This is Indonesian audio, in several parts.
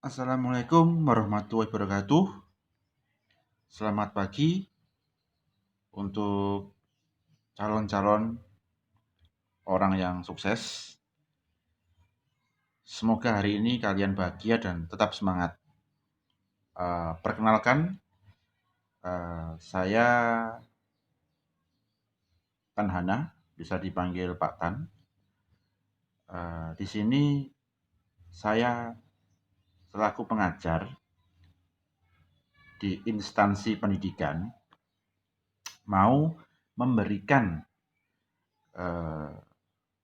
Assalamualaikum warahmatullahi wabarakatuh. Selamat pagi untuk calon-calon orang yang sukses. Semoga hari ini kalian bahagia dan tetap semangat. Perkenalkan, saya Tan Hana, bisa dipanggil Pak Tan. Di sini saya selaku pengajar di instansi pendidikan mau memberikan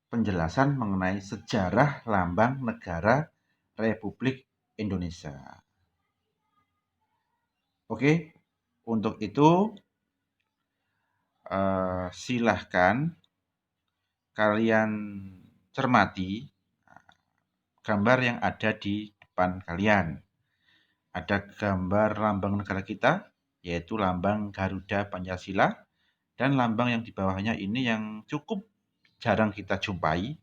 penjelasan mengenai sejarah lambang negara Republik Indonesia. Oke, untuk itu silahkan kalian cermati gambar yang ada di depan kalian. Ada gambar lambang negara kita, yaitu lambang Garuda Pancasila, dan lambang yang di bawahnya ini yang cukup jarang kita jumpai.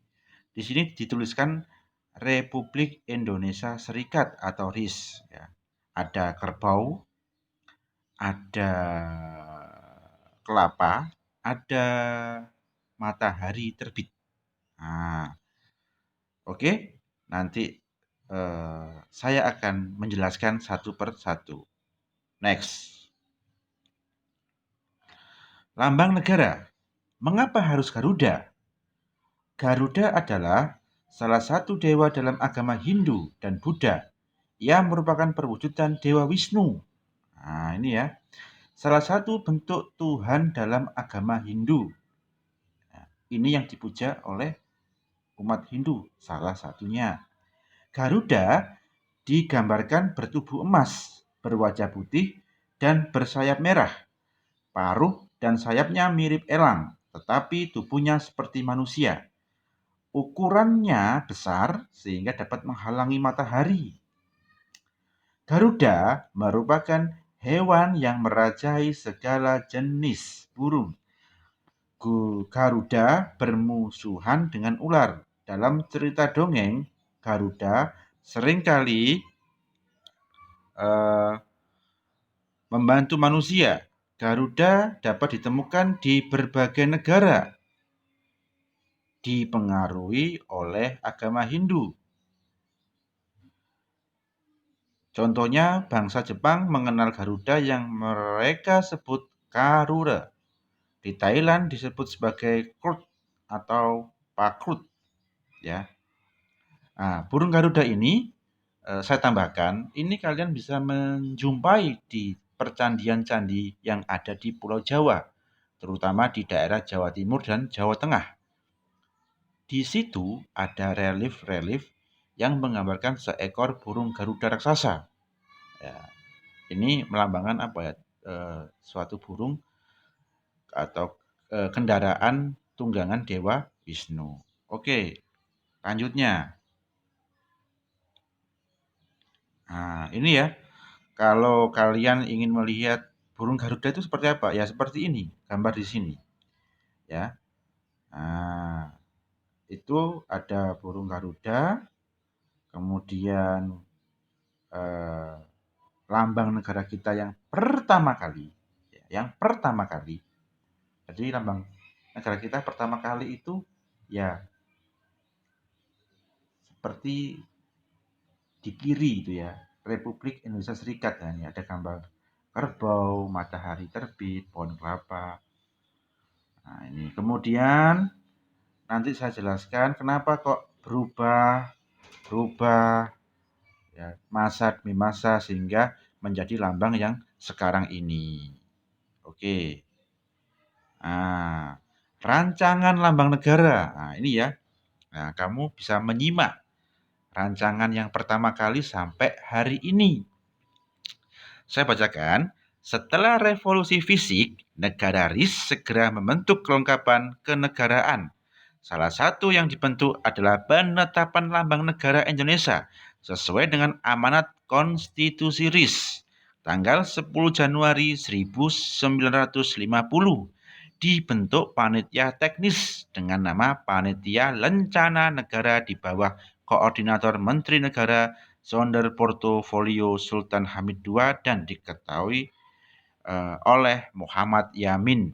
Di sini dituliskan Republik Indonesia Serikat atau RIS. Ya. Ada kerbau, ada kelapa, ada matahari terbit. Nah, oke. Nanti saya akan menjelaskan satu per satu. Next. Lambang negara. Mengapa harus Garuda? Garuda adalah salah satu dewa dalam agama Hindu dan Buddha. Ia merupakan perwujudan Dewa Wisnu. Nah, ini ya. Salah satu bentuk Tuhan dalam agama Hindu. Nah, ini yang dipuja oleh umat Hindu, salah satunya. Garuda digambarkan bertubuh emas, berwajah putih, dan bersayap merah. Paruh dan sayapnya mirip elang, tetapi tubuhnya seperti manusia. Ukurannya besar sehingga dapat menghalangi matahari. Garuda merupakan hewan yang merajai segala jenis burung. Garuda bermusuhan dengan ular. Dalam cerita dongeng, Garuda seringkali membantu manusia. Garuda dapat ditemukan di berbagai negara, dipengaruhi oleh agama Hindu. Contohnya, bangsa Jepang mengenal Garuda yang mereka sebut Karura. Di Thailand disebut sebagai krut atau pakrut. Ya. Nah, burung Garuda ini saya tambahkan, ini kalian bisa menjumpai di percandian candi yang ada di Pulau Jawa, terutama di daerah Jawa Timur dan Jawa Tengah. Di situ ada relief-relief yang menggambarkan seekor burung Garuda raksasa. Ya, ini melambangkan apa ya? Suatu burung atau kendaraan tunggangan Dewa Wisnu. Oke, lanjutnya. Nah, ini ya. Kalau kalian ingin melihat burung Garuda itu seperti apa? Ya seperti ini, gambar di sini. Ya. Nah, itu ada burung Garuda, kemudian lambang negara kita yang pertama kali. Jadi lambang negara kita pertama kali itu ya seperti di kiri itu ya, Republik Indonesia Serikat. Nah, ini ada gambar kerbau, matahari terbit, pohon kelapa. Nah, ini kemudian nanti saya jelaskan kenapa kok berubah ya, masa demi masa sehingga menjadi lambang yang sekarang ini. Oke. Nah, rancangan lambang negara. Nah, ini ya. Nah, kamu bisa menyimak rancangan yang pertama kali sampai hari ini. Saya bacakan. Setelah revolusi fisik, negara RIS segera membentuk kelengkapan kenegaraan. Salah satu yang dibentuk adalah penetapan lambang negara Indonesia sesuai dengan amanat konstitusi RIS tanggal 10 Januari 1950. Dibentuk panitia teknis dengan nama Panitia Lencana Negara di bawah Koordinator Menteri Negara Zonder Portofolio Sultan Hamid II dan diketahui oleh Muhammad Yamin.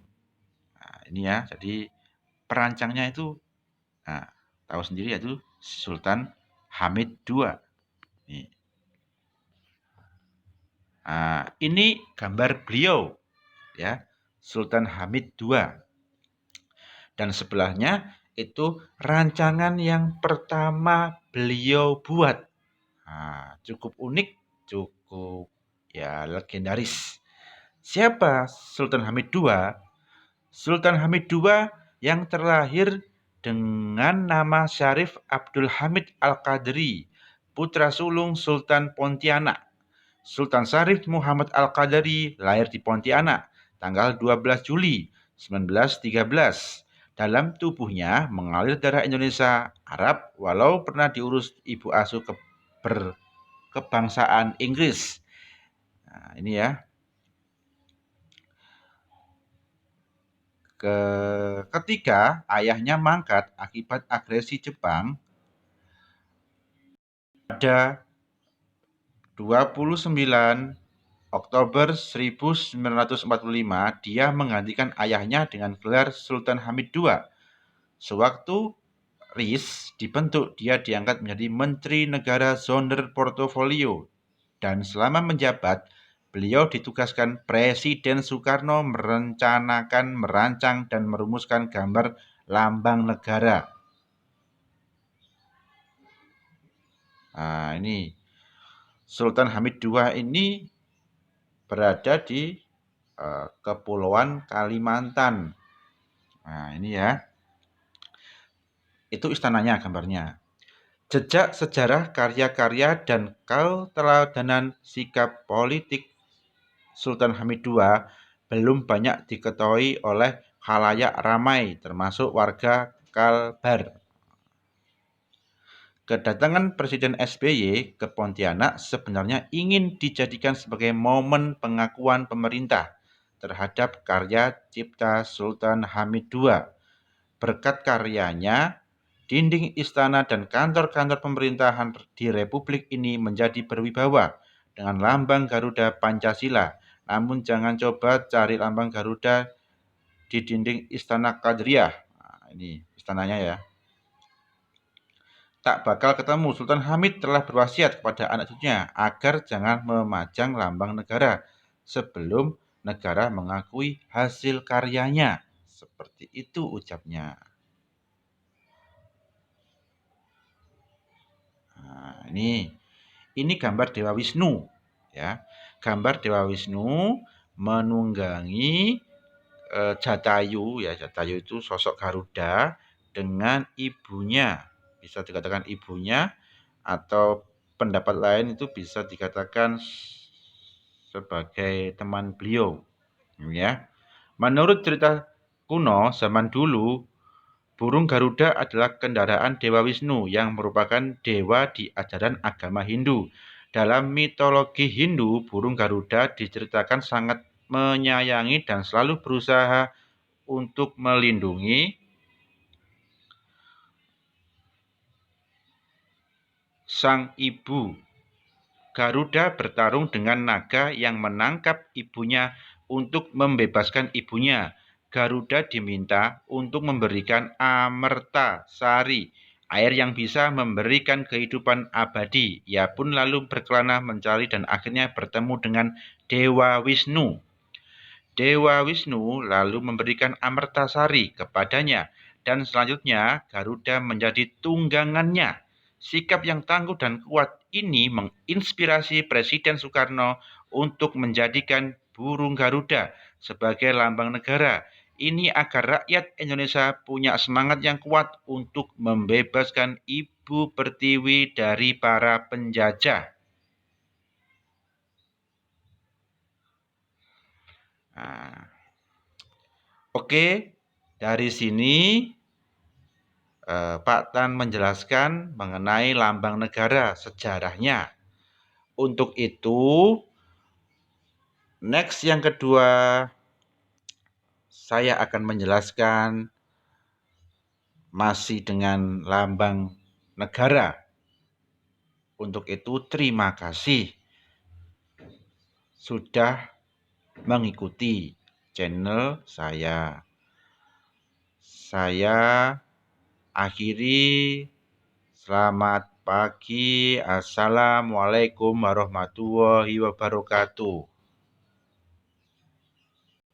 Nah, ini ya, jadi perancangnya itu tahu sendiri yaitu Sultan Hamid II. Ini gambar beliau ya, Sultan Hamid II. Dan sebelahnya itu rancangan yang pertama beliau buat. Cukup unik, cukup ya legendaris. Siapa Sultan Hamid II? Sultan Hamid II yang terlahir dengan nama Syarif Abdul Hamid Al-Qadri, putra sulung Sultan Pontianak. Sultan Syarif Muhammad Al-Qadri lahir di Pontianak tanggal 12 Juli 1913. Dalam tubuhnya mengalir darah Indonesia Arab walau pernah diurus ibu asuh berkebangsaan Inggris. Nah, ini ya. Ketika ayahnya mangkat akibat agresi Jepang pada 29 Oktober 1945, dia menggantikan ayahnya dengan gelar Sultan Hamid II. Sewaktu RIS dibentuk, dia diangkat menjadi Menteri Negara Zonder Portofolio. Dan selama menjabat, beliau ditugaskan Presiden Soekarno merencanakan, merancang, dan merumuskan gambar lambang negara. Nah, ini Sultan Hamid II ini berada di Kepulauan Kalimantan. Nah, ini ya. Itu istananya gambarnya. Jejak sejarah, karya-karya, dan keteladanan sikap politik Sultan Hamid II belum banyak diketahui oleh khalayak ramai, termasuk warga Kalbar. Kedatangan Presiden SBY ke Pontianak sebenarnya ingin dijadikan sebagai momen pengakuan pemerintah terhadap karya cipta Sultan Hamid II. Berkat karyanya, dinding istana dan kantor-kantor pemerintahan di Republik ini menjadi berwibawa dengan lambang Garuda Pancasila. Namun jangan coba cari lambang Garuda di dinding Istana Kadriah. Nah, ini istananya ya. Tak bakal ketemu. Sultan Hamid telah berwasiat kepada anak cucunya agar jangan memajang lambang negara sebelum negara mengakui hasil karyanya. Seperti itu ucapnya. Nah, ini gambar Dewa Wisnu ya. Gambar Dewa Wisnu menunggangi Jatayu ya. Jatayu itu sosok Garuda dengan ibunya. Bisa dikatakan ibunya atau pendapat lain itu bisa dikatakan sebagai teman beliau ya. Menurut cerita kuno zaman dulu, burung Garuda adalah kendaraan Dewa Wisnu yang merupakan dewa di ajaran agama Hindu. Dalam mitologi Hindu, burung Garuda diceritakan sangat menyayangi dan selalu berusaha untuk melindungi sang ibu. Garuda bertarung dengan naga yang menangkap ibunya untuk membebaskan ibunya. Garuda diminta untuk memberikan Amerta Sari, air yang bisa memberikan kehidupan abadi. Ia pun lalu berkelana mencari dan akhirnya bertemu dengan Dewa Wisnu. Dewa Wisnu lalu memberikan Amerta Sari kepadanya dan selanjutnya Garuda menjadi tunggangannya. Sikap yang tangguh dan kuat ini menginspirasi Presiden Soekarno untuk menjadikan burung Garuda sebagai lambang negara. Ini agar rakyat Indonesia punya semangat yang kuat untuk membebaskan Ibu Pertiwi dari para penjajah. Nah, oke, dari sini Pak Tan menjelaskan mengenai lambang negara, sejarahnya. Untuk itu, next yang kedua, saya akan menjelaskan masih dengan lambang negara. Untuk itu, terima kasih sudah mengikuti channel saya. Saya akhiri. Selamat pagi. Assalamualaikum warahmatullahi wabarakatuh.